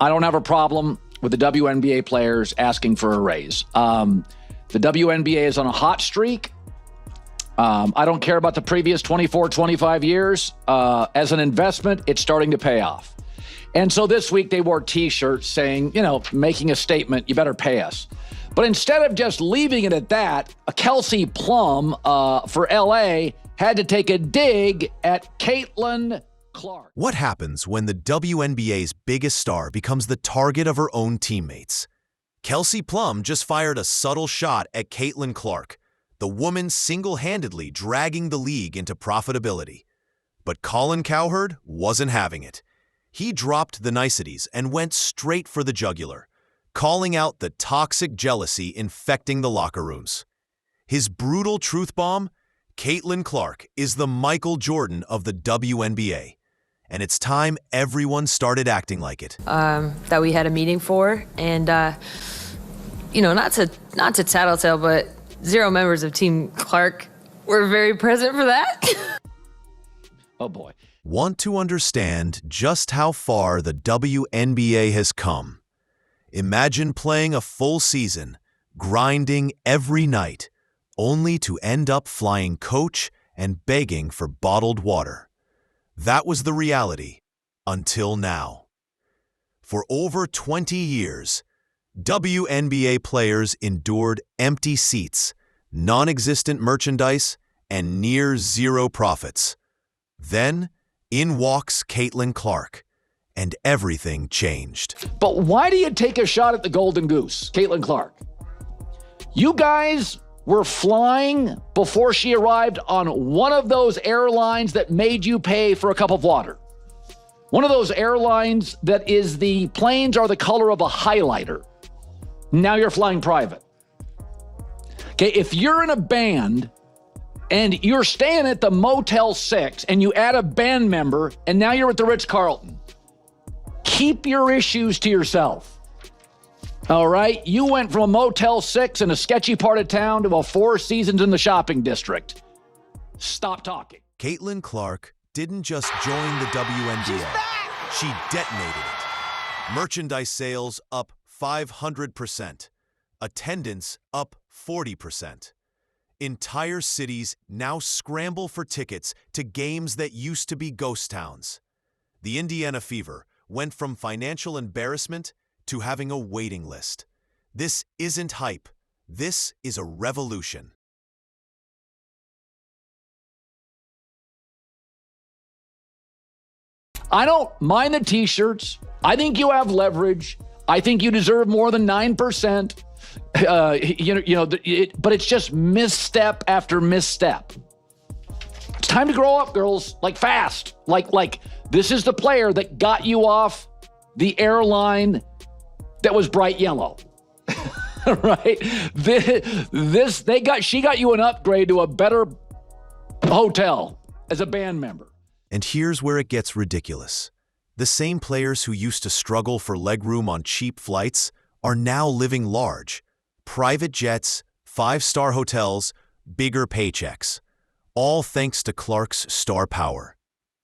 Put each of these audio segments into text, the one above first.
I don't have a problem with the WNBA players asking for a raise. The WNBA is on a hot streak. I don't care about the previous 24, 25 years. As an investment, it's starting to pay off. And so this week they wore T-shirts saying, making a statement, you better pay us. But instead of just leaving it at that, a Kelsey Plum for LA had to take a dig at Caitlin Clark. What happens when the WNBA's biggest star becomes the target of her own teammates? Kelsey Plum just fired a subtle shot at Caitlin Clark, the woman single-handedly dragging the league into profitability. But Colin Cowherd wasn't having it. He dropped the niceties and went straight for the jugular, calling out the toxic jealousy infecting the locker rooms. His brutal truth bomb: Caitlin Clark is the Michael Jordan of the WNBA. And it's time everyone started acting like it. That we had a meeting for, and not to tattletale, but 0 members of Team Clark were very present for that. Oh boy. Want to understand just how far the WNBA has come? Imagine playing a full season, grinding every night, only to end up flying coach and begging for bottled water. That was the reality until now. For over 20 years, WNBA players endured empty seats, non-existent merchandise, and near zero profits. Then, in walks Caitlin Clark, and everything changed. But why do you take a shot at the Golden Goose, Caitlin Clark? You guys were flying before she arrived on one of those airlines that made you pay for a cup of water. One of those airlines that is the planes are the color of a highlighter. Now you're flying private. Okay, if you're in a band and you're staying at the Motel 6 and you add a band member and now you're at the Ritz-Carlton, keep your issues to yourself. All right, you went from a Motel 6 in a sketchy part of town to a Four Seasons in the shopping district. Stop talking. Caitlin Clark didn't just join the WNBA. She detonated it. Merchandise sales up 500%. Attendance up 40%. Entire cities now scramble for tickets to games that used to be ghost towns. The Indiana Fever went from financial embarrassment to having a waiting list. This isn't hype. This is a revolution. I don't mind the T-shirts. I think you have leverage. I think you deserve more than 9%. But it's just misstep after misstep. It's time to grow up, girls. Fast. Like this is the player that got you off the airline that was bright yellow. Right? She got you an upgrade to a better hotel as a band member. And here's where it gets ridiculous. The same players who used to struggle for legroom on cheap flights are now living large. Private jets, 5-star hotels, bigger paychecks. All thanks to Clark's star power.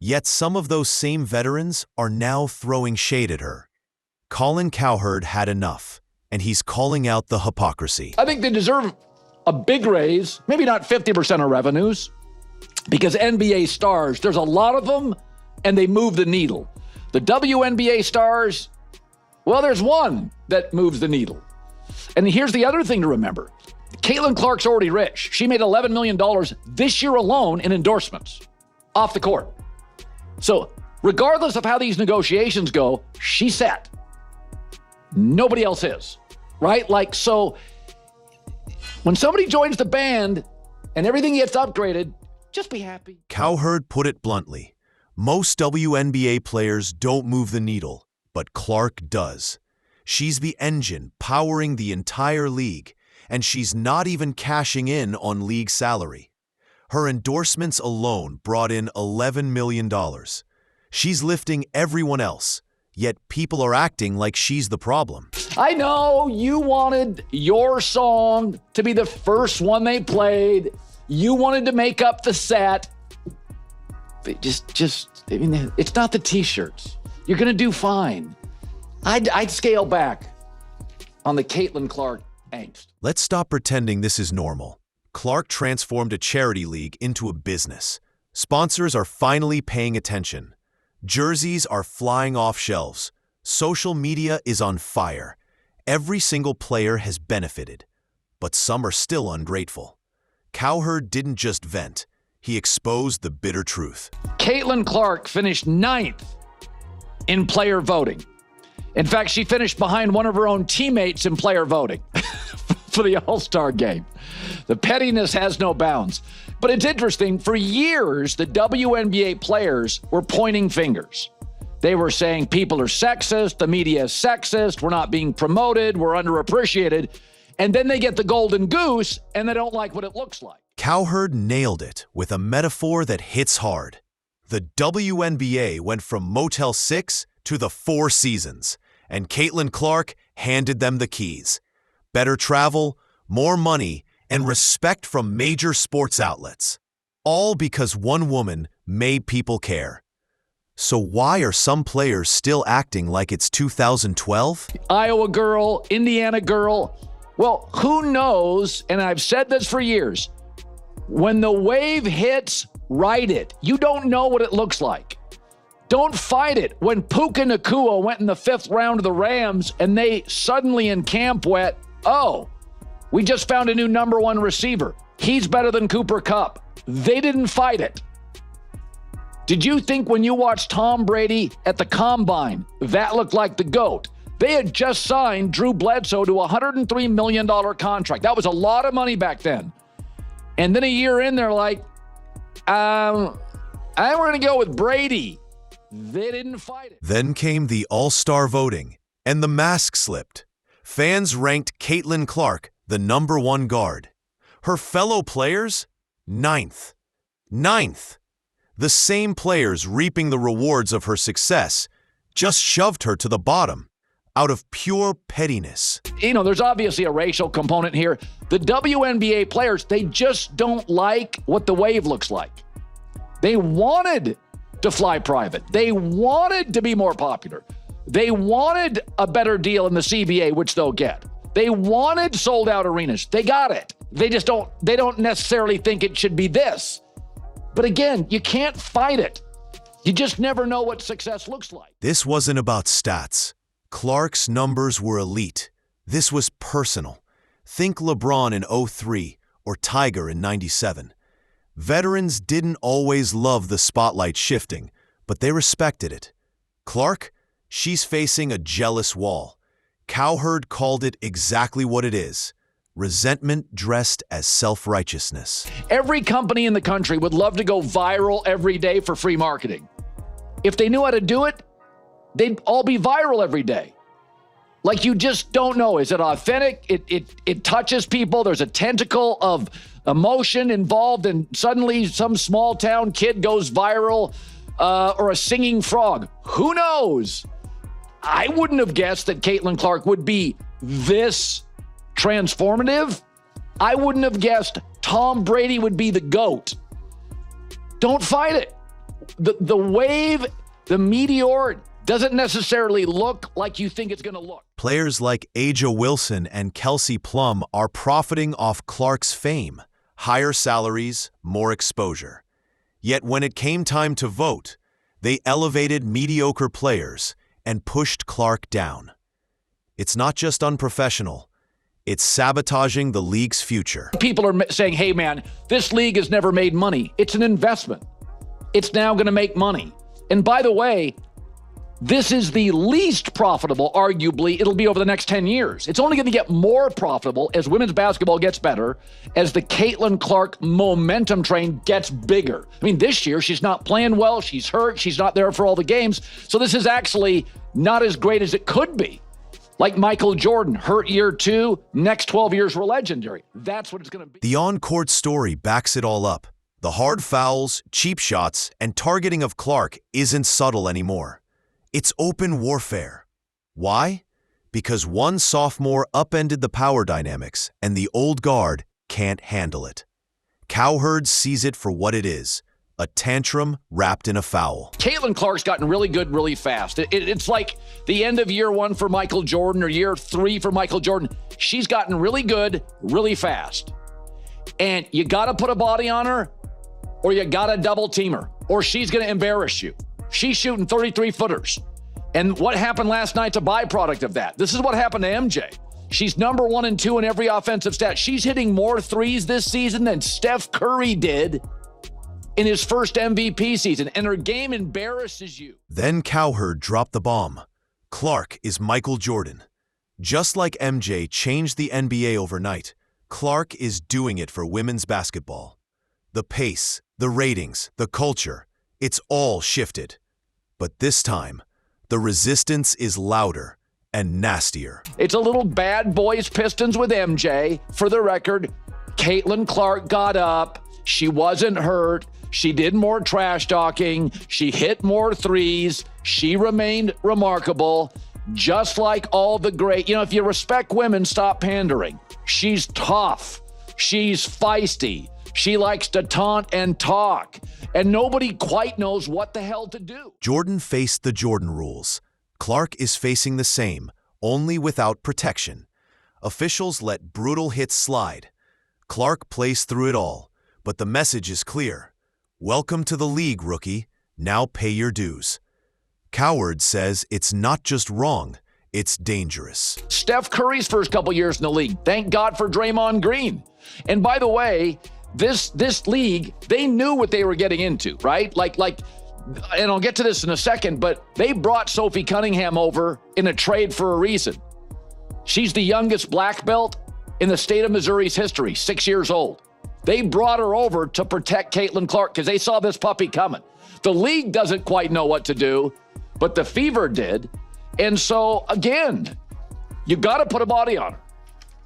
Yet some of those same veterans are now throwing shade at her. Colin Cowherd had enough, and he's calling out the hypocrisy. I think they deserve a big raise, maybe not 50% of revenues, because NBA stars, there's a lot of them, and they move the needle. The WNBA stars, well, there's one that moves the needle. And here's the other thing to remember. Caitlin Clark's already rich. She made $11 million this year alone in endorsements off the court. So regardless of how these negotiations go, she's set. Nobody else is, right? So when somebody joins the band and everything gets upgraded, just be happy. Cowherd put it bluntly. Most WNBA players don't move the needle, but Clark does. She's the engine powering the entire league, and she's not even cashing in on league salary. Her endorsements alone brought in $11 million. She's lifting everyone else, yet people are acting like she's the problem. I know you wanted your song to be the first one they played. You wanted to make up the set. But it's not the T-shirts. You're going to do fine. I'd scale back on the Caitlin Clark angst. Let's stop pretending this is normal. Clark transformed a charity league into a business. Sponsors are finally paying attention. Jerseys are flying off shelves. Social media is on fire. Every single player has benefited, but some are still ungrateful. Cowherd didn't just vent. He exposed the bitter truth. Caitlin Clark finished 9th in player voting. In fact, she finished behind one of her own teammates in player voting for the All-Star game. The pettiness has no bounds. But it's interesting, for years, the WNBA players were pointing fingers. They were saying people are sexist, the media is sexist, we're not being promoted, we're underappreciated. And then they get the golden goose and they don't like what it looks like. Cowherd nailed it with a metaphor that hits hard. The WNBA went from Motel 6 to the Four Seasons, and Caitlin Clark handed them the keys. Better travel, more money, and respect from major sports outlets. All because one woman made people care. So why are some players still acting like it's 2012? Iowa girl, Indiana girl. Well, who knows, and I've said this for years, when the wave hits, ride it. You don't know what it looks like. Don't fight it. When Puka Nacua went in the 5th round of the Rams and they suddenly in camp went, oh, we just found a new number 1 receiver. He's better than Cooper Kupp. They didn't fight it. Did you think when you watched Tom Brady at the Combine, that looked like the GOAT? They had just signed Drew Bledsoe to a $103 million contract. That was a lot of money back then. And then a year in, they're like, we're going to go with Brady. They didn't fight it. Then came the All-Star voting, and the mask slipped. Fans ranked Caitlin Clark the number 1 guard. Her fellow players, 9th. 9th. The same players reaping the rewards of her success just shoved her to the bottom out of pure pettiness. You know, there's obviously a racial component here. The WNBA players, they just don't like what the wave looks like. They wanted to fly private. They wanted to be more popular. They wanted a better deal in the CBA, which they'll get. They wanted sold out arenas. They got it. They don't necessarily think it should be this. But again, you can't fight it. You just never know what success looks like. This wasn't about stats. Clark's numbers were elite. This was personal. Think LeBron in 03 or Tiger in 97. Veterans didn't always love the spotlight shifting, but they respected it. Clark, she's facing a jealous wall. Cowherd called it exactly what it is: resentment dressed as self-righteousness. Every company in the country would love to go viral every day for free marketing. If they knew how to do it, they'd all be viral every day. Like, you just don't know. Is it authentic? It touches people. There's a tentacle of emotion involved, and suddenly some small town kid goes viral, or a singing frog. Who knows? I wouldn't have guessed that Caitlin Clark would be this transformative. I wouldn't have guessed Tom Brady would be the GOAT. Don't fight it. The wave, the meteor, doesn't necessarily look like you think it's going to look. Players like Aja Wilson and Kelsey Plum are profiting off Clark's fame. Higher salaries, more exposure. Yet when it came time to vote, they elevated mediocre players and pushed Clark down. It's not just unprofessional. It's sabotaging the league's future. People are saying, hey, man, this league has never made money. It's an investment. It's now going to make money. And by the way, this is the least profitable, arguably. It'll be over the next 10 years. It's only going to get more profitable as women's basketball gets better, as the Caitlin Clark momentum train gets bigger. I mean, this year, she's not playing well. She's hurt. She's not there for all the games. So this is actually not as great as it could be. Like Michael Jordan, hurt year 2, next 12 years were legendary. That's what it's going to be. The on-court story backs it all up. The hard fouls, cheap shots, and targeting of Clark isn't subtle anymore. It's open warfare. Why? Because one sophomore upended the power dynamics and the old guard can't handle it. Cowherd sees it for what it is: a tantrum wrapped in a foul. Caitlin Clark's gotten really good really fast. It's like the end of year 1 for Michael Jordan or year 3 for Michael Jordan. She's gotten really good really fast. And you got to put a body on her or you got to double team her or she's going to embarrass you. She's shooting 33-footers. And what happened last night's a byproduct of that. This is what happened to MJ. She's number 1 and 2 in every offensive stat. She's hitting more threes this season than Steph Curry did in his first MVP season, and her game embarrasses you. Then Cowherd dropped the bomb. Clark is Michael Jordan. Just like MJ changed the NBA overnight, Clark is doing it for women's basketball. The pace, the ratings, the culture, it's all shifted. But this time, the resistance is louder and nastier. It's a little bad boys Pistons with MJ. For the record, Caitlin Clark got up. She wasn't hurt. She did more trash talking. She hit more threes. She remained remarkable, just like all the great. If you respect women, stop pandering. She's tough. She's feisty. She likes to taunt and talk. And nobody quite knows what the hell to do. Jordan faced the Jordan rules. Clark is facing the same, only without protection. Officials let brutal hits slide. Clark plays through it all, but the message is clear. Welcome to the league, rookie. Now pay your dues. Cowherd says it's not just wrong, it's dangerous. Steph Curry's first couple years in the league. Thank God for Draymond Green. And by the way, this league, they knew what they were getting into, right? Like, and I'll get to this in a second, but they brought Sophie Cunningham over in a trade for a reason. She's the youngest black belt in the state of Missouri's history, 6 years old. They brought her over to protect Caitlin Clark because they saw this puppy coming. The league doesn't quite know what to do, but the Fever did. And so, again, you got to put a body on her.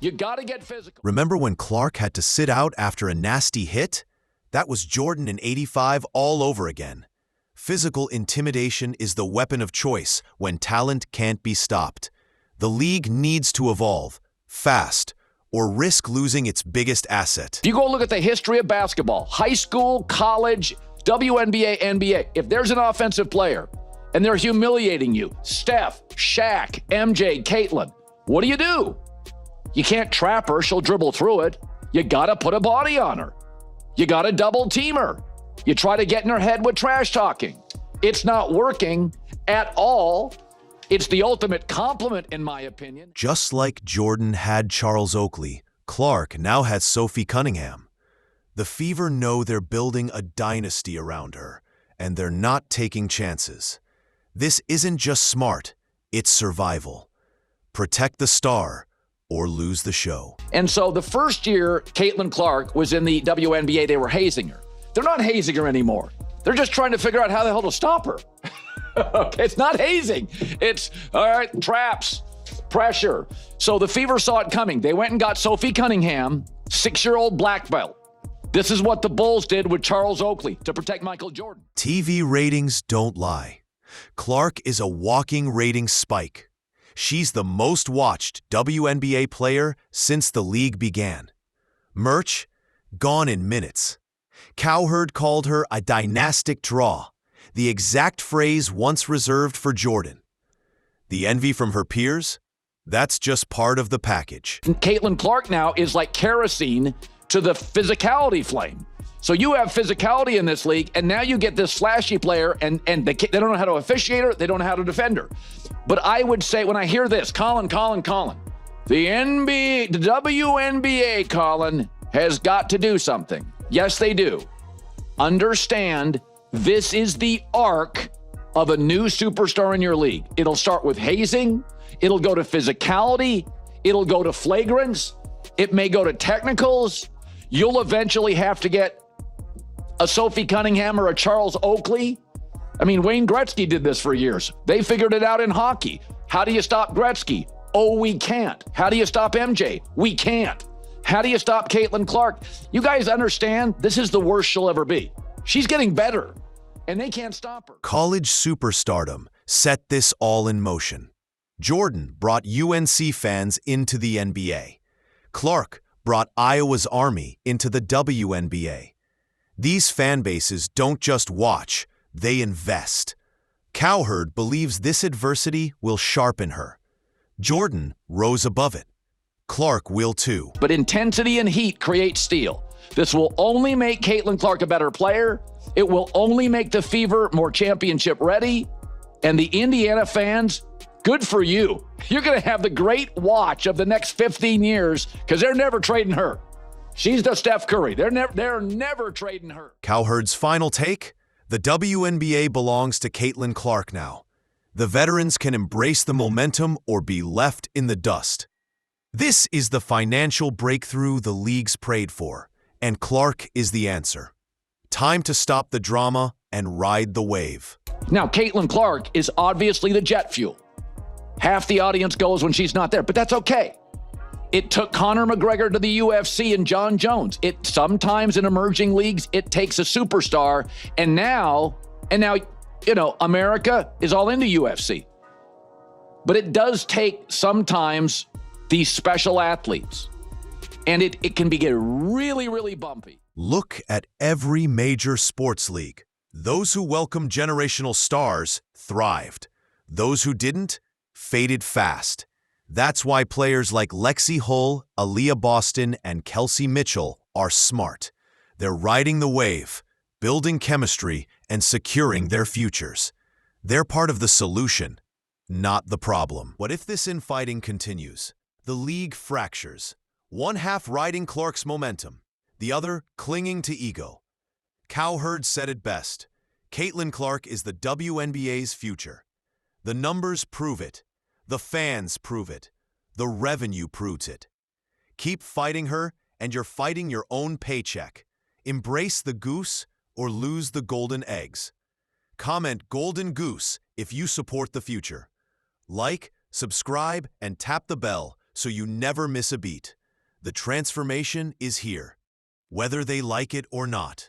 You got to get physical. Remember when Clark had to sit out after a nasty hit? That was Jordan in '85 all over again. Physical intimidation is the weapon of choice when talent can't be stopped. The league needs to evolve, fast, or risk losing its biggest asset. If you go look at the history of basketball, high school, college, WNBA, NBA, if there's an offensive player and they're humiliating you, Steph, Shaq, MJ, Caitlin, what do? You can't trap her. She'll dribble through it. You got to put a body on her. You got to double team her. You try to get in her head with trash talking. It's not working at all. It's the ultimate compliment, in my opinion. Just like Jordan had Charles Oakley, Clark now has Sophie Cunningham. The Fever know they're building a dynasty around her, and they're not taking chances. This isn't just smart, it's survival. Protect the star or lose the show. And so the first year Caitlin Clark was in the WNBA, they were hazing her. They're not hazing her anymore. They're just trying to figure out how the hell to stop her. Okay, it's not hazing. It's, all right, traps, pressure. So the Fever saw it coming. They went and got Sophie Cunningham, 6-year-old black belt. This is what the Bulls did with Charles Oakley to protect Michael Jordan. TV ratings don't lie. Clark is a walking ratings spike. She's the most watched WNBA player since the league began. Merch, gone in minutes. Cowherd called her a dynastic draw, the exact phrase once reserved for Jordan. The envy from her peers? That's just part of the package. Caitlin Clark now is like kerosene to the physicality flame. So you have physicality in this league, and now you get this flashy player, and they don't know how to officiate her, they don't know how to defend her. But I would say, when I hear this, Colin, the WNBA, Colin, has got to do something. Yes, they do. Understand, this is the arc of a new superstar in your league. It'll start with hazing. It'll go to physicality. It'll go to flagrants. It may go to technicals. You'll eventually have to get a Sophie Cunningham or a Charles Oakley. I mean, Wayne Gretzky did this for years. They figured it out in hockey. How do you stop Gretzky? Oh, we can't. How do you stop MJ? We can't. How do you stop Caitlin Clark? You guys understand, this is the worst she'll ever be. She's getting better, and they can't stop her. College superstardom set this all in motion. Jordan brought UNC fans into the NBA. Clark brought Iowa's Army into the WNBA. These fan bases don't just watch, they invest. Cowherd believes this adversity will sharpen her. Jordan rose above it. Clark will too. But intensity and heat create steel. This will only make Caitlin Clark a better player. It will only make the Fever more championship ready. And the Indiana fans, good for you. You're going to have the great watch of the next 15 years because they're never trading her. She's the Steph Curry. They're never trading her. Cowherd's final take? The WNBA belongs to Caitlin Clark now. The veterans can embrace the momentum or be left in the dust. This is the financial breakthrough the league's prayed for, and Clark is the answer. Time to stop the drama and ride the wave. Now, Caitlin Clark is obviously the jet fuel. Half the audience goes when she's not there, but that's okay. It took Conor McGregor to the UFC and John Jones. It sometimes in emerging leagues, it takes a superstar. And now, America is all into UFC. But it does take sometimes these special athletes. And it can get really, really bumpy. Look at every major sports league. Those who welcomed generational stars thrived. Those who didn't faded fast. That's why players like Lexi Hull, Aaliyah Boston, and Kelsey Mitchell are smart. They're riding the wave, building chemistry, and securing their futures. They're part of the solution, not the problem. What if this infighting continues? The league fractures. One half riding Clark's momentum, the other clinging to ego. Cowherd said it best. Caitlin Clark is the WNBA's future. The numbers prove it. The fans prove it. The revenue proves it. Keep fighting her, and you're fighting your own paycheck. Embrace the goose or lose the golden eggs. Comment Golden Goose if you support the future. Like, subscribe, and tap the bell so you never miss a beat. The transformation is here, whether they like it or not.